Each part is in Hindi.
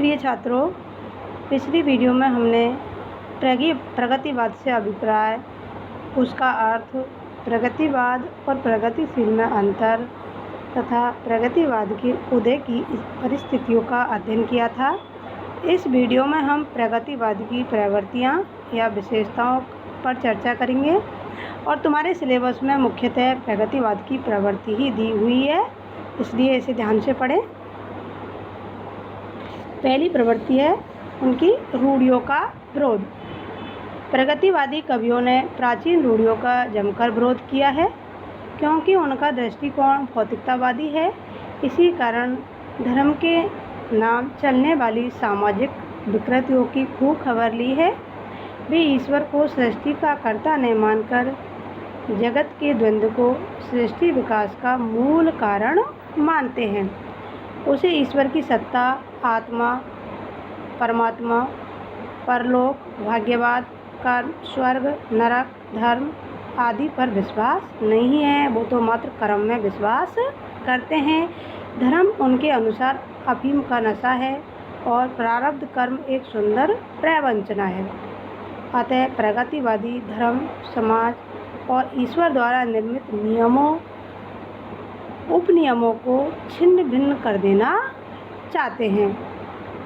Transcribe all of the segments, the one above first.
प्रिय छात्रों, पिछली वीडियो में हमने प्रगतिवाद से अभिप्राय, उसका अर्थ, प्रगतिवाद और प्रगतिशील में अंतर तथा प्रगतिवाद के उदय की परिस्थितियों का अध्ययन किया था। इस वीडियो में हम प्रगतिवाद की प्रवृत्तियाँ या विशेषताओं पर चर्चा करेंगे और तुम्हारे सिलेबस में मुख्यतः प्रगतिवाद की प्रवृत्ति ही दी हुई है, इसलिए इसे ध्यान से पढ़ें। पहली प्रवृत्ति है उनकी रूढ़ियों का विरोध। प्रगतिवादी कवियों ने प्राचीन रूढ़ियों का जमकर विरोध किया है, क्योंकि उनका दृष्टिकोण भौतिकतावादी है। इसी कारण धर्म के नाम चलने वाली सामाजिक विकृतियों की खूब खबर ली है। वे ईश्वर को सृष्टि का कर्ता नहीं मानकर जगत के द्वंद्व को सृष्टि विकास का मूल कारण मानते हैं। उसे ईश्वर की सत्ता, आत्मा, परमात्मा, परलोक, भाग्यवाद, कर्म, स्वर्ग, नरक, धर्म आदि पर विश्वास नहीं है। वो तो मात्र कर्म में विश्वास करते हैं। धर्म उनके अनुसार अफीम का नशा है और प्रारब्ध कर्म एक सुंदर प्रवंचना है। अतः प्रगतिवादी धर्म, समाज और ईश्वर द्वारा निर्मित नियमों, उपनियमों को छिन्न भिन्न कर देना चाहते हैं।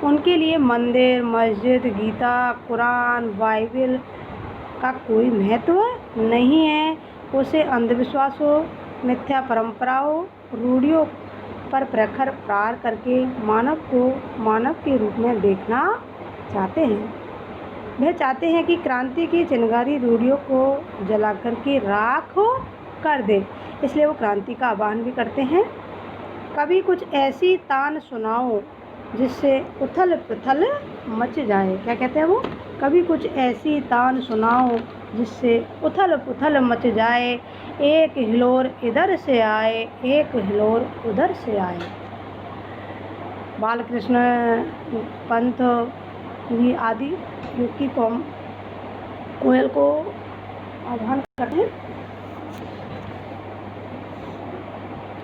उनके लिए मंदिर, मस्जिद, गीता, कुरान, बाइबल का कोई महत्व नहीं है। उसे अंधविश्वासों, मिथ्या परंपराओं, रूढ़ियों पर प्रखर प्रहार करके मानव को मानव के रूप में देखना चाहते हैं। वह चाहते हैं कि क्रांति की चिंगारी रूढ़ियों को जला करके राख कर दे, इसलिए वो क्रांति का आह्वान भी करते हैं। कभी कुछ ऐसी तान सुनाओ जिससे उथल पुथल मच जाए। क्या कहते हैं वो? कभी कुछ ऐसी तान सुनाओ जिससे उथल पुथल मच जाए, एक हिलोर इधर से आए, एक हिलोर उधर से आए। बालकृष्ण पंत जी आदि युग की कौम कोयल को आह्वान करते हैं।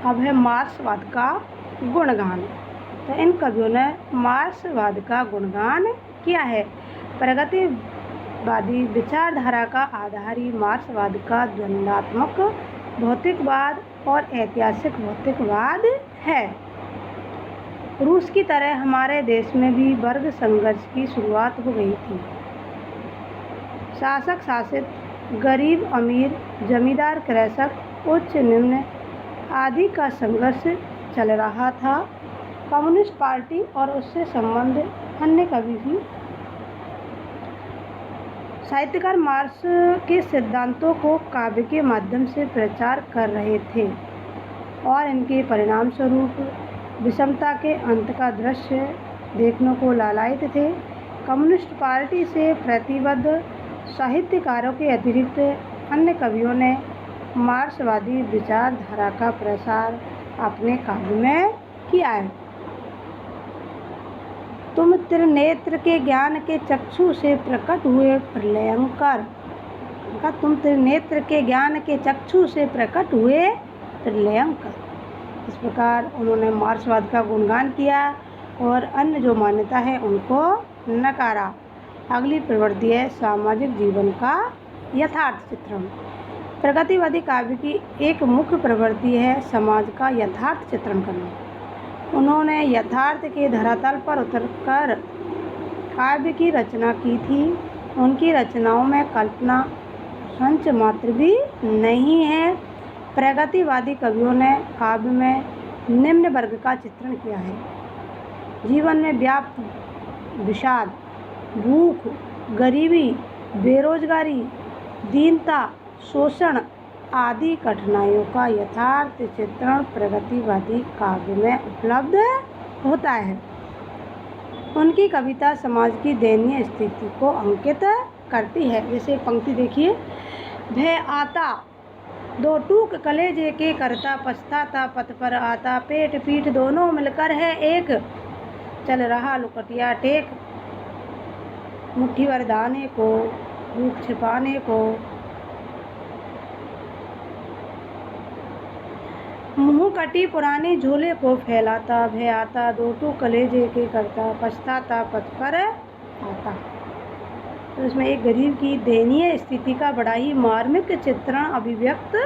अब है मार्क्सवाद का गुणगान। तो इन कवियों ने मार्क्सवाद का गुणगान किया है। प्रगतिवादी विचारधारा का आधार ही मार्क्सवाद का द्वंद्वात्मक भौतिकवाद और ऐतिहासिक भौतिकवाद है। रूस की तरह हमारे देश में भी वर्ग संघर्ष की शुरुआत हो गई थी। शासक शासित, गरीब अमीर, जमींदार कृषक, उच्च निम्न आदि का संघर्ष चल रहा था। कम्युनिस्ट पार्टी और उससे संबंधित अन्य कवि भी साहित्यकार मार्क्स के सिद्धांतों को काव्य के माध्यम से प्रचार कर रहे थे और इनके परिणाम स्वरूप विषमता के अंत का दृश्य देखने को लालायित थे। कम्युनिस्ट पार्टी से प्रतिबद्ध साहित्यकारों के अतिरिक्त अन्य कवियों ने मार्क्सवादी विचारधारा का प्रसार अपने काव्य में किया है। तुम त्रिनेत्र के ज्ञान के चक्षु से प्रकट हुए प्रलयंकर। तुम त्रिनेत्र के ज्ञान के चक्षु से प्रकट हुए प्रलयंकर। इस प्रकार उन्होंने मार्क्सवाद का गुणगान किया और अन्य जो मान्यता है उनको नकारा। अगली प्रवृत्ति है सामाजिक जीवन का यथार्थ चित्रण। प्रगतिवादी काव्य की एक मुख्य प्रवृत्ति है समाज का यथार्थ चित्रण करना। उन्होंने यथार्थ के धरातल पर उतरकर काव्य की रचना की थी। उनकी रचनाओं में कल्पना संच मात्र भी नहीं है। प्रगतिवादी कवियों ने काव्य में निम्न वर्ग का चित्रण किया है: जीवन में व्याप्त विषाद, भूख, गरीबी, बेरोजगारी, दीनता, शोषण आदि कठिनाइयों का यथार्थ चित्रण प्रगतिवादी काव्य में उपलब्ध होता है। उनकी कविता समाज की दयनीय स्थिति को अंकित करती है। जैसे पंक्ति देखिए: भय आता दो टूक कलेजे के करता, पछताता पथ पर आता, पेट पीठ दोनों मिलकर है एक, चल रहा लुकटिया टेक, मुट्ठी भर दाने को, भूख छिपाने को। मुँह कटी पुरानी झोले को फैलाता, भय आता दो टू कलेजे के करता, पछताता पथ पर आता। तो इसमें एक गरीब की दयनीय स्थिति का बड़ा ही मार्मिक चित्रण अभिव्यक्त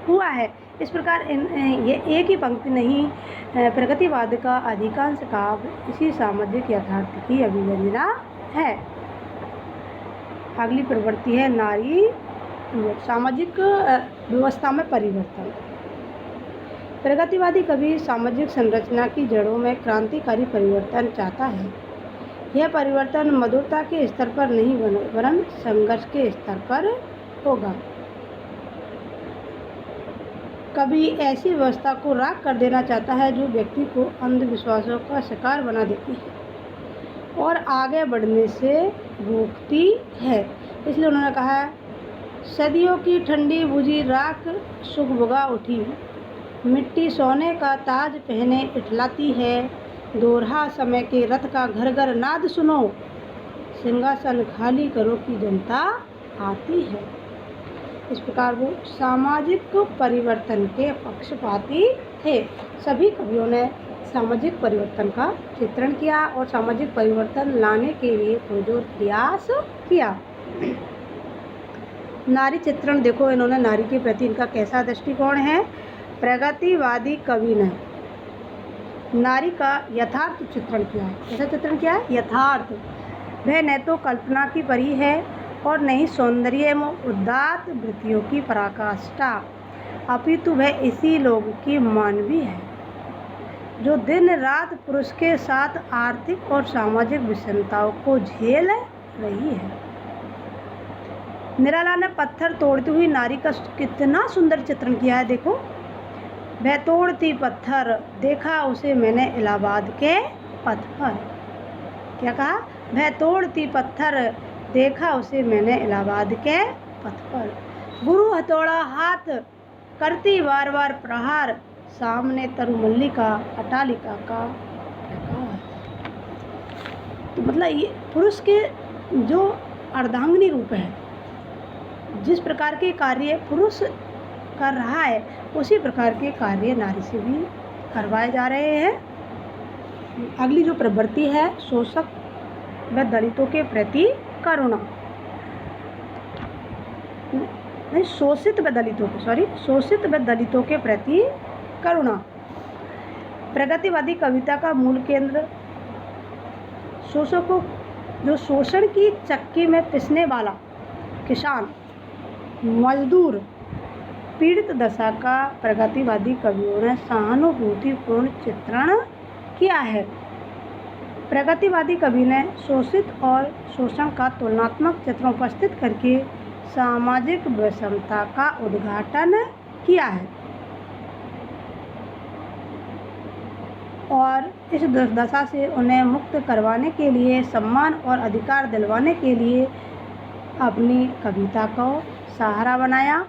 हुआ है। इस प्रकार ये एक ही पंक्ति नहीं, प्रगतिवाद का अधिकांश काव्य इसी सामाजिक यथार्थ की अभिव्यंजना है। अगली प्रवृत्ति है नारी सामाजिक व्यवस्था में परिवर्तन। प्रगतिवादी कवि सामाजिक संरचना की जड़ों में क्रांतिकारी परिवर्तन चाहता है। यह परिवर्तन मधुरता के स्तर पर नहीं वरन संघर्ष के स्तर पर होगा। कवि ऐसी व्यवस्था को राख कर देना चाहता है जो व्यक्ति को अंधविश्वासों का शिकार बना देती है और आगे बढ़ने से रोकती है। इसलिए उन्होंने कहा, सदियों की ठंडी बुझी राख सुगबुगा उठी, मिट्टी सोने का ताज पहने इठलाती है, दोहरा समय के रथ का घर घर नाद सुनो, सिंहासन खाली करो की जनता आती है। इस प्रकार वो सामाजिक परिवर्तन के पक्षपाती थे। सभी कवियों ने सामाजिक परिवर्तन का चित्रण किया और सामाजिक परिवर्तन लाने के लिए पुरजोर प्रयास किया। नारी चित्रण देखो, इन्होंने नारी के प्रति इनका कैसा दृष्टिकोण है। प्रगतिवादी कवि ने नारी का यथार्थ चित्रण किया है। कैसा चित्रण किया है? यथार्थ। वह न तो कल्पना की परी है और न ही सौंदर्य एवं उदात्त वृत्तियों की पराकाष्ठा, अपितु वह इसी लोग की मानवी है जो दिन रात पुरुष के साथ आर्थिक और सामाजिक विषमताओं को झेल रही है। निराला ने पत्थर तोड़ती हुई नारी का कितना सुंदर चित्रण किया है। देखो, वह तोड़ती पत्थर, देखा उसे मैंने इलाहाबाद के पथ पर। क्या कहा? वह तोड़ती पत्थर, देखा उसे मैंने इलाहाबाद के पथ पर। गुरु हथौड़ा हाथ करती बार बार प्रहार, सामने तरुमल्लिका अटालिका का प्रकाश। तो मतलब ये पुरुष के जो अर्धांगिनी रूप है, जिस प्रकार के कार्य पुरुष कर रहा है उसी प्रकार के कार्य नारी से भी करवाए जा रहे हैं। अगली जो प्रवृत्ति है, शोषक व दलितों के प्रति करुणा। नहीं, शोषित व दलितों के प्रति करुणा। प्रगतिवादी कविता का मूल केंद्र शोषकों, जो शोषण की चक्की में पिसने वाला किसान, मजदूर, पीड़ित दशा का प्रगतिवादी कवियों ने सहानुभूतिपूर्ण चित्रण किया है। प्रगतिवादी कवि ने शोषित और शोषण का तुलनात्मक चित्र उपस्थित करके सामाजिक विषमता का उद्घाटन किया है और इस दशा से उन्हें मुक्त करवाने के लिए, सम्मान और अधिकार दिलवाने के लिए अपनी कविता को सहारा बनाया।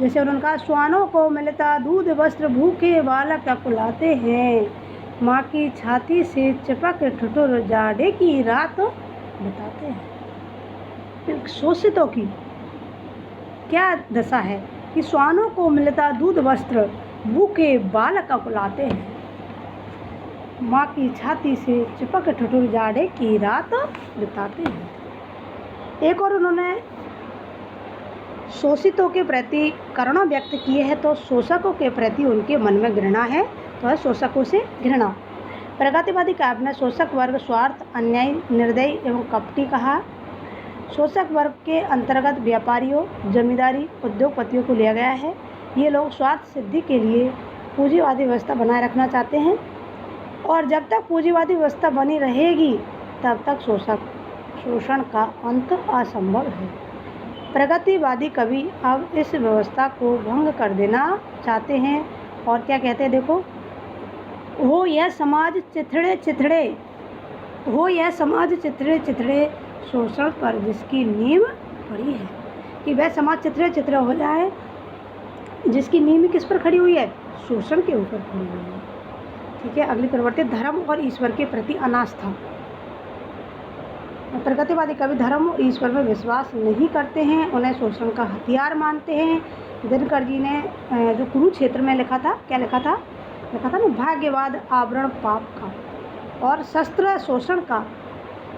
जैसे उन्होंने कहा, श्वानों को मिलता दूध वस्त्र, भूखे बालक कुलाते हैं, माँ की छाती से चिपक ठुठुर जाड़े की रात बिताते हैं। शोषितों की क्या दशा है कि श्वानों को मिलता दूध वस्त्र, भूखे बालक कुलाते हैं, माँ की छाती से चिपक ठुठुर जाड़े की रात बिताते हैं। एक और उन्होंने शोषितों के प्रति करुणा व्यक्त की है, तो शोषकों के प्रति उनके मन में घृणा है, तो है शोषकों से घृणा। प्रगतिवादी काव्य ने शोषक वर्ग स्वार्थ, अन्यायी, निर्दयी एवं कपटी कहा। शोषक वर्ग के अंतर्गत व्यापारियों, जमींदारी, उद्योगपतियों को लिया गया है। ये लोग स्वार्थ सिद्धि के लिए पूंजीवादी व्यवस्था बनाए रखना चाहते हैं और जब तक पूंजीवादी व्यवस्था बनी रहेगी तब तक शोषण का अंत असंभव है। प्रगतिवादी कवि अब इस व्यवस्था को भंग कर देना चाहते हैं और क्या कहते हैं, देखो, हो यह समाज चिथड़े चिथड़े, हो यह समाज चिथड़े चिथड़े, शोषण पर जिसकी नींव पड़ी है। कि वह समाज चिथड़े चिथड़े हो जाए जिसकी नींव किस पर खड़ी हुई है? शोषण के ऊपर खड़ी हुई है। ठीक है। अगली प्रवृत्ति, धर्म और ईश्वर के प्रति अनास्था। प्रगतिवादी कवि धर्म और ईश्वर में विश्वास नहीं करते हैं, उन्हें शोषण का हथियार मानते हैं। दिनकर जी ने जो कुरुक्षेत्र में लिखा था, क्या लिखा था ना, भाग्यवाद आवरण पाप का और शस्त्र शोषण का,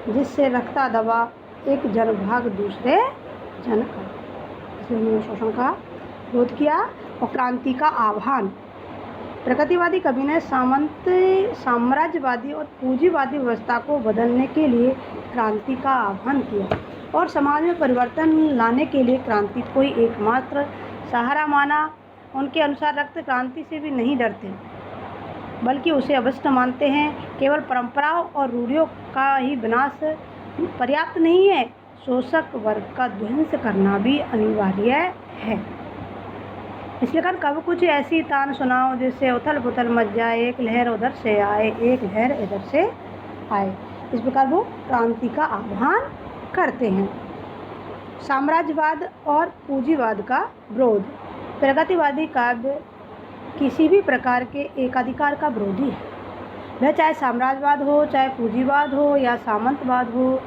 जिससे रखता दबा एक जनभाग दूसरे जन का। इसलिए उन्होंने शोषण का विरोध किया और क्रांति का आह्वान। प्रगतिवादी कवि ने साम्राज्यवादी और पूंजीवादी व्यवस्था को बदलने के लिए क्रांति का आह्वान किया और समाज में परिवर्तन लाने के लिए क्रांति को ही एकमात्र सहारा माना। उनके अनुसार रक्त क्रांति से भी नहीं डरते, बल्कि उसे अवश्य मानते हैं। केवल परंपराओं और रूढ़ियों का ही विनाश पर्याप्त नहीं है, शोषक वर्ग का ध्वंस करना भी अनिवार्य है। इसलिए कब कुछ ऐसी तान सुनाओ जिससे उथल पुथल मच जाए, एक लहर उधर से आए, एक लहर इधर से आए। इस प्रकार वो क्रांति का आह्वान करते हैं। साम्राज्यवाद और पूंजीवाद का विरोध। प्रगतिवादी काव्य किसी भी प्रकार के एकाधिकार का विरोधी है। वह चाहे साम्राज्यवाद हो, चाहे पूंजीवाद हो या सामंतवाद हो,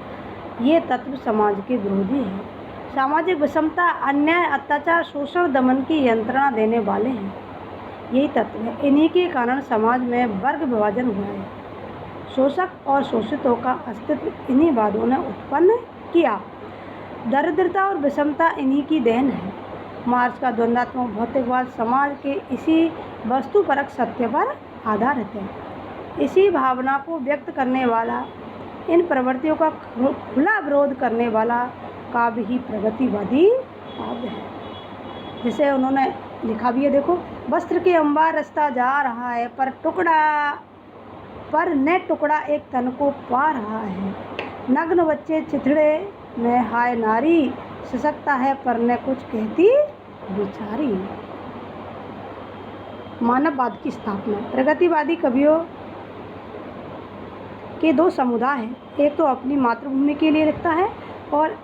ये तत्व समाज के विरोधी है। सामाजिक विषमता, अन्याय, अत्याचार, शोषण, दमन की यंत्रणा देने वाले हैं। यही तत्व है। इन्हीं के कारण समाज में वर्ग विभाजन हुआ है। शोषक और शोषितों का अस्तित्व इन्हीं वादों ने उत्पन्न किया। दरिद्रता और विषमता इन्हीं की देन है। मार्क्स का द्वंद्वात्मक भौतिकवाद समाज के इसी वस्तुपरक सत्य पर आधारित है। इसी भावना को व्यक्त करने वाला, इन प्रवृत्तियों का खुला विरोध करने वाला काव्य ही प्रगतिवादी काव्य है। जिसे उन्होंने लिखा भी है, देखो, वस्त्र के अंबार रास्ता जा रहा है, पर न टुकड़ा एक तन को पा रहा है। नग्न बच्चे चिथड़े में, हाय नारी सशक्ता है, पर न कुछ कहती बेचारी। मानववाद की स्थापना। प्रगतिवादी कवियों के दो समुदाय हैं। एक तो अपनी मातृभूमि के लिए लिखता है और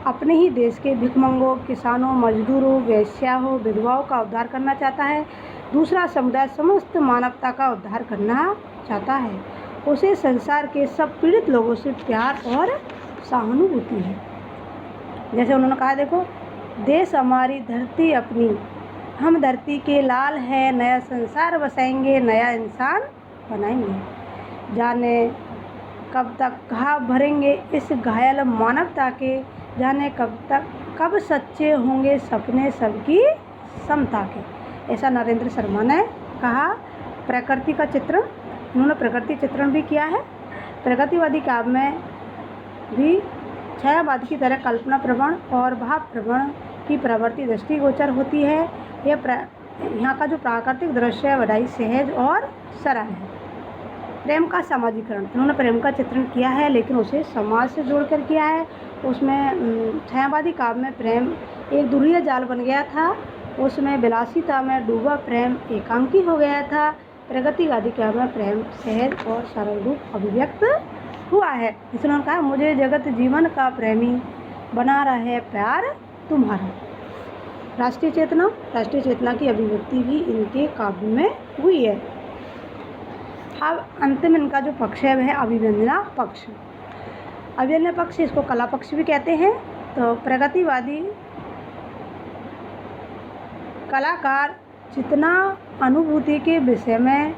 अपने ही देश के भिखमंगों, किसानों, मजदूरों, वेश्याओं, विधवाओं का उद्धार करना चाहता है। दूसरा समुदाय समस्त मानवता का उद्धार करना चाहता है। उसे संसार के सब पीड़ित लोगों से प्यार और सहानुभूति है। जैसे उन्होंने कहा, देखो, देश हमारी, धरती अपनी, हम धरती के लाल हैं, नया संसार बसाएंगे, नया इंसान बनाएंगे। जाने कब तक घाव भरेंगे इस घायल मानवता के, जाने कब सच्चे होंगे सपने सबकी समता के। ऐसा नरेंद्र शर्मा ने कहा। प्रकृति का चित्रण, उन्होंने प्रकृति चित्रण भी किया है। प्रगतिवादी काव्य में भी छायावाद की तरह कल्पना प्रवण और भाव प्रवण की प्रवृत्ति दृष्टिगोचर होती है। यहाँ का जो प्राकृतिक दृश्य है बड़ा ही सहज और सरल है। प्रेम का सामाजिकरण, उन्होंने प्रेम का चित्रण किया है, लेकिन उसे समाज से जोड़कर किया है। उसमें छायावादी काव्य में प्रेम एक दुर्य जाल बन गया था, उसमें विलासिता में डूबा प्रेम एकांकी हो गया था। प्रगतिवादी काव्य में प्रेम सहज और सरल रूप अभिव्यक्त हुआ है। इसलिए उन्होंने कहा, मुझे जगत जीवन का प्रेमी बना रहा है प्यार तुम्हारा। राष्ट्रीय चेतना की अभिव्यक्ति भी इनके काव्य में हुई है। अब अंतिम इनका जो पक्ष है वह अभिव्यंजना पक्ष। अभिव्यंजना पक्ष, इसको कला पक्ष भी कहते हैं। तो प्रगतिवादी कलाकार जितना अनुभूति के विषय में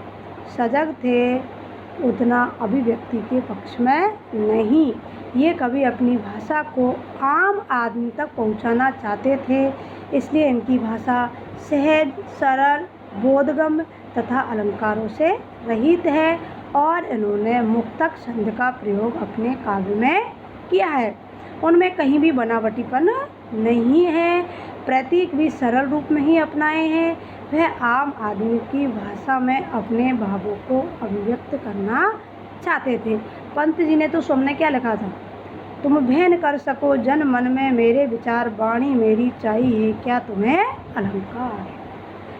सजग थे, उतना अभिव्यक्ति के पक्ष में नहीं। ये कवि अपनी भाषा को आम आदमी तक पहुंचाना चाहते थे, इसलिए इनकी भाषा सहज, सरल, बोधगम्य तथा अलंकारों से रहित है और इन्होंने मुक्तक छंद का प्रयोग अपने काव्य में किया है। उनमें कहीं भी बनावटीपन नहीं है, प्रतीक भी सरल रूप में ही अपनाए हैं। वह आम आदमी की भाषा में अपने भावों को अभिव्यक्त करना चाहते थे। पंत जी ने तो स्वयं क्या लिखा था, तुम भेन कर सको जन मन में मेरे विचार, वाणी मेरी चाहिए क्या तुम्हें अलंकार।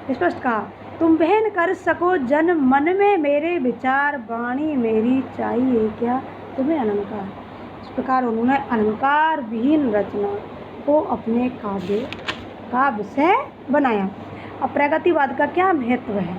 स्पष्ट कहा, तुम भेन कर सको जन मन में मेरे विचार, वाणी मेरी चाहिए क्या तुम्हें अलंकार। इस प्रकार उन्होंने अलंकार विहीन रचना को अपने काव्य का विषय बनाया। अब प्रगतिवाद का क्या महत्व है,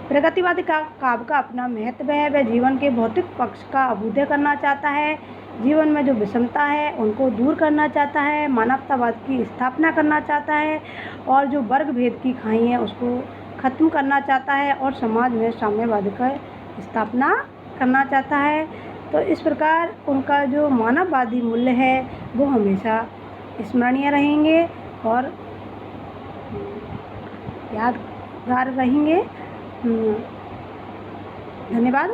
प्रगतिवादी काव्य का अपना महत्व है। वह जीवन के भौतिक पक्ष का अभ्युदय करना चाहता है, जीवन में जो विषमता है उनको दूर करना चाहता है, मानवतावाद की स्थापना करना चाहता है और जो वर्ग भेद की खाई है उसको खत्म करना चाहता है और समाज में साम्यवाद का स्थापना करना चाहता है। तो इस प्रकार उनका जो मानववादी मूल्य है वो हमेशा स्मरणीय रहेंगे और यादगार रहेंगे। धन्यवाद।